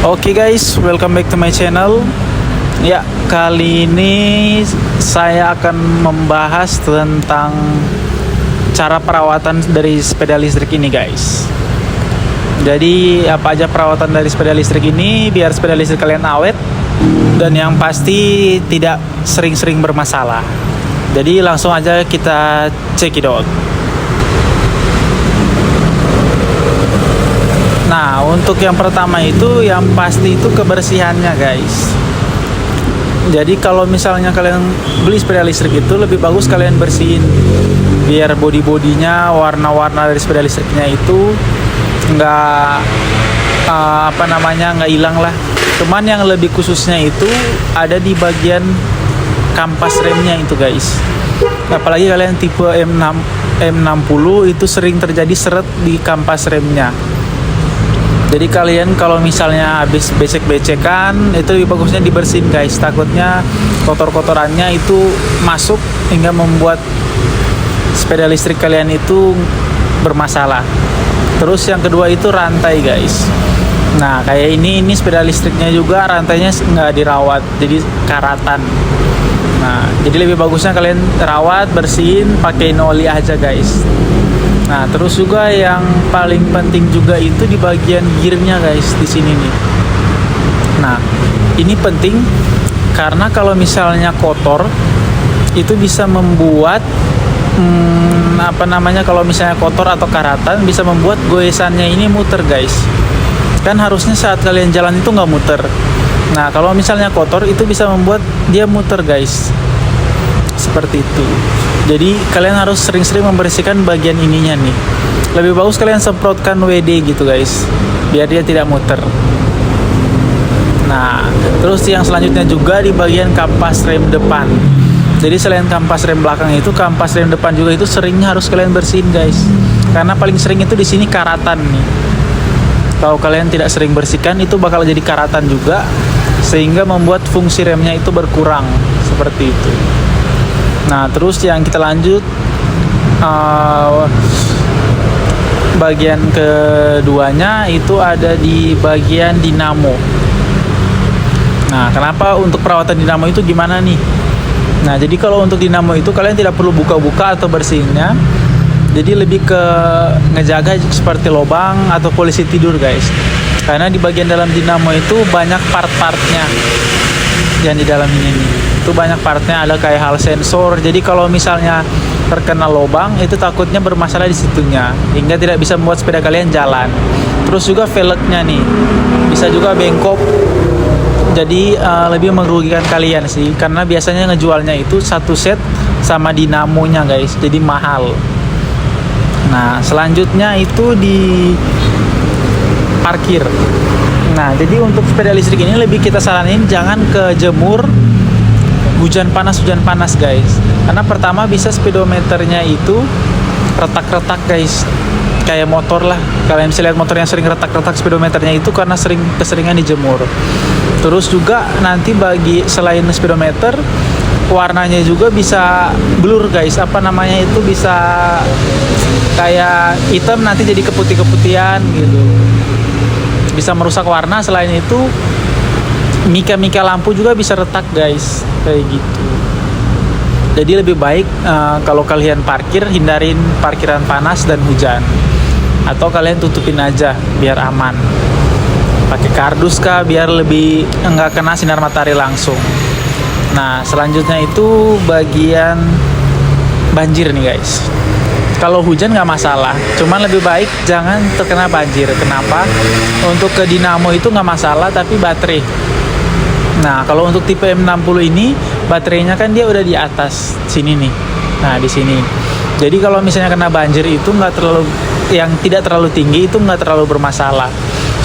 Oke guys, welcome back to my channel. Ya, kali ini saya akan membahas tentang cara perawatan dari sepeda listrik ini guys. Jadi apa aja perawatan dari sepeda listrik ini biar sepeda listrik kalian awet dan yang pasti tidak sering-sering bermasalah. Jadi langsung aja kita check it out. Nah, untuk yang pertama itu yang pasti itu kebersihannya guys. Jadi kalau misalnya kalian beli sepeda listrik itu lebih bagus kalian bersihin biar body-bodinya, warna-warna dari sepeda listriknya itu nggak nggak hilang lah. Cuman yang lebih khususnya itu ada di bagian kampas remnya itu guys. Apalagi kalian tipe M60 itu sering terjadi seret di kampas remnya. Jadi kalian kalau misalnya habis becek-becekan itu lebih bagusnya dibersihin guys. Takutnya kotor-kotorannya itu masuk hingga membuat sepeda listrik kalian itu bermasalah. Terus yang kedua itu rantai guys. Nah kayak ini sepeda listriknya juga rantainya nggak dirawat, jadi karatan. Nah jadi lebih bagusnya kalian rawat, bersihin, pakein oli aja guys. Nah, terus juga yang paling penting juga itu di bagian gearnya guys, di sini nih. Nah, ini penting karena kalau misalnya kotor itu bisa membuat kalau misalnya kotor atau karatan bisa membuat goesannya ini muter guys. Kan harusnya saat kalian jalan itu nggak muter. Nah, kalau misalnya kotor itu bisa membuat dia muter guys. Seperti itu. Jadi kalian harus sering-sering membersihkan bagian ininya nih. Lebih bagus kalian semprotkan WD gitu guys, biar dia tidak muter. Nah, terus yang selanjutnya juga di bagian kampas rem depan. Jadi selain kampas rem belakang itu, kampas rem depan juga itu seringnya harus kalian bersihin guys. Karena paling sering itu di sini karatan nih. Kalau kalian tidak sering bersihkan itu bakal jadi karatan juga, sehingga membuat fungsi remnya itu berkurang seperti itu. Nah terus yang kita lanjut bagian keduanya itu ada di bagian dinamo. Nah kenapa untuk perawatan dinamo itu gimana nih? Nah jadi kalau untuk dinamo itu kalian tidak perlu buka-buka atau bersihinnya. Jadi lebih ke ngejaga seperti lubang atau polisi tidur guys. Karena di bagian dalam dinamo itu banyak part-partnya yang di dalam ini nih. Itu banyak partnya, ada kayak hal sensor. Jadi kalau misalnya terkena lubang itu takutnya bermasalah di situnya hingga tidak bisa membuat sepeda kalian jalan. Terus juga velgnya nih bisa juga bengkok. Jadi lebih merugikan kalian sih karena biasanya ngejualnya itu satu set sama dinamonya guys. Jadi mahal. Nah, selanjutnya itu di parkir. Nah, jadi untuk sepeda listrik ini lebih kita saranin jangan ke jemur hujan panas guys. Karena pertama bisa speedometernya itu retak-retak guys. Kayak motor lah. Kalian bisa lihat motor yang sering retak-retak speedometernya itu karena keseringan dijemur. Terus juga nanti selain speedometer warnanya juga bisa blur guys. Itu bisa kayak hitam nanti jadi keputih-keputihan gitu. Bisa merusak warna. Selain itu mika lampu juga bisa retak guys, kayak gitu. Jadi lebih baik kalau kalian parkir hindarin parkiran panas dan hujan, atau kalian tutupin aja biar aman. Pakai kardus kah biar lebih enggak kena sinar matahari langsung. Nah selanjutnya itu bagian banjir nih guys. Kalau hujan nggak masalah, cuman lebih baik jangan terkena banjir. Kenapa? Untuk ke dinamo itu nggak masalah, tapi baterai. Nah, kalau untuk tipe M60 ini baterainya kan dia udah di atas sini nih. Nah, di sini. Jadi kalau misalnya kena banjir itu yang tidak terlalu tinggi itu nggak terlalu bermasalah.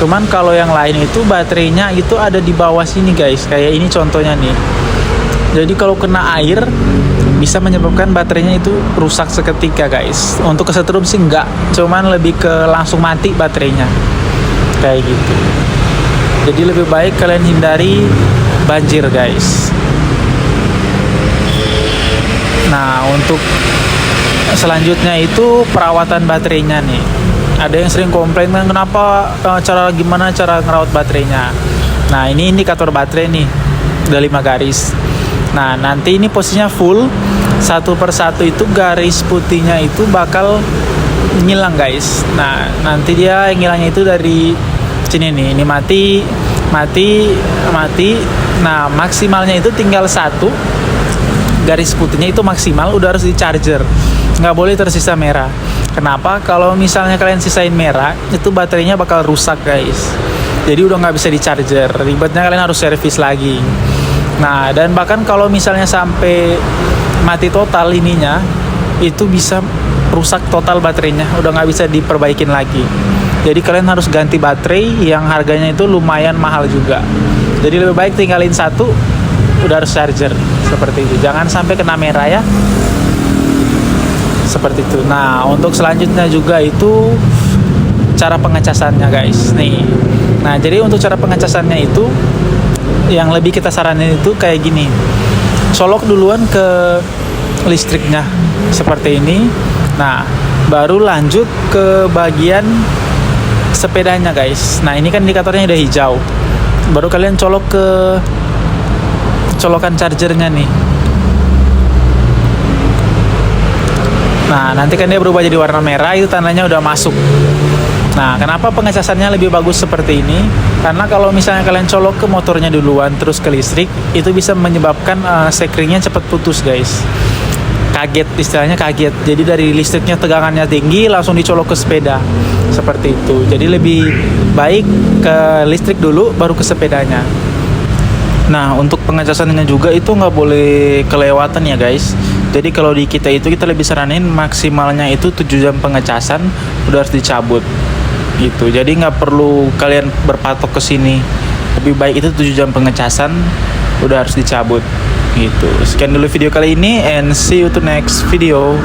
Cuman kalau yang lain itu baterainya itu ada di bawah sini guys. Kayak ini contohnya nih. Jadi kalau kena air bisa menyebabkan baterainya itu rusak seketika guys. Untuk kesetrum sih enggak, cuman lebih ke langsung mati baterainya. Kayak gitu. Jadi lebih baik kalian hindari banjir guys. Nah untuk selanjutnya itu perawatan baterainya nih. Ada yang sering komplain kan kenapa gimana cara ngerawat baterainya. Nah, ini indikator baterai nih. Udah 5 garis. Nah, nanti ini posisinya full. Satu persatu itu garis putihnya itu bakal ngilang, guys. Nah, nanti dia ngilangnya itu dari sini nih. Ini mati. Nah, maksimalnya itu tinggal 1. Garis putihnya itu maksimal, udah harus di charger. Nggak boleh tersisa merah. Kenapa? Kalau misalnya kalian sisain merah, itu baterainya bakal rusak, guys. Jadi udah nggak bisa di charger. Ribetnya kalian harus servis lagi. Nah, dan bahkan kalau misalnya sampai mati total ininya, itu bisa rusak total baterainya. Udah nggak bisa diperbaikin lagi. Jadi kalian harus ganti baterai yang harganya itu lumayan mahal juga. Jadi lebih baik tinggalin 1, udah harus charger. Seperti itu. Jangan sampai kena merah ya. Seperti itu. Nah, untuk selanjutnya juga itu cara pengecasannya, guys. Nih. Nah, jadi untuk cara pengecasannya itu yang lebih kita saranin itu kayak gini. Colok duluan ke listriknya seperti ini. Nah, baru lanjut ke bagian sepedanya, guys. Nah, ini kan indikatornya udah hijau. Baru kalian colok ke colokan chargernya nih. Nah, nanti kan dia berubah jadi warna merah, itu tandanya udah masuk. Nah, kenapa pengecasannya lebih bagus seperti ini? Karena kalau misalnya kalian colok ke motornya duluan terus ke listrik, itu bisa menyebabkan sekringnya cepat putus, guys. Kaget, istilahnya kaget. Jadi dari listriknya tegangannya tinggi, langsung dicolok ke sepeda. Seperti itu. Jadi lebih baik ke listrik dulu, baru ke sepedanya. Nah, untuk pengecasannya juga itu nggak boleh kelewatan ya, guys. Jadi kalau di kita itu kita lebih saranin maksimalnya itu 7 jam pengecasan udah harus dicabut gitu. Jadi nggak perlu kalian berpatok ke sini. Lebih baik itu 7 jam pengecasan udah harus dicabut gitu. Sekian dulu video kali ini and see you to next video.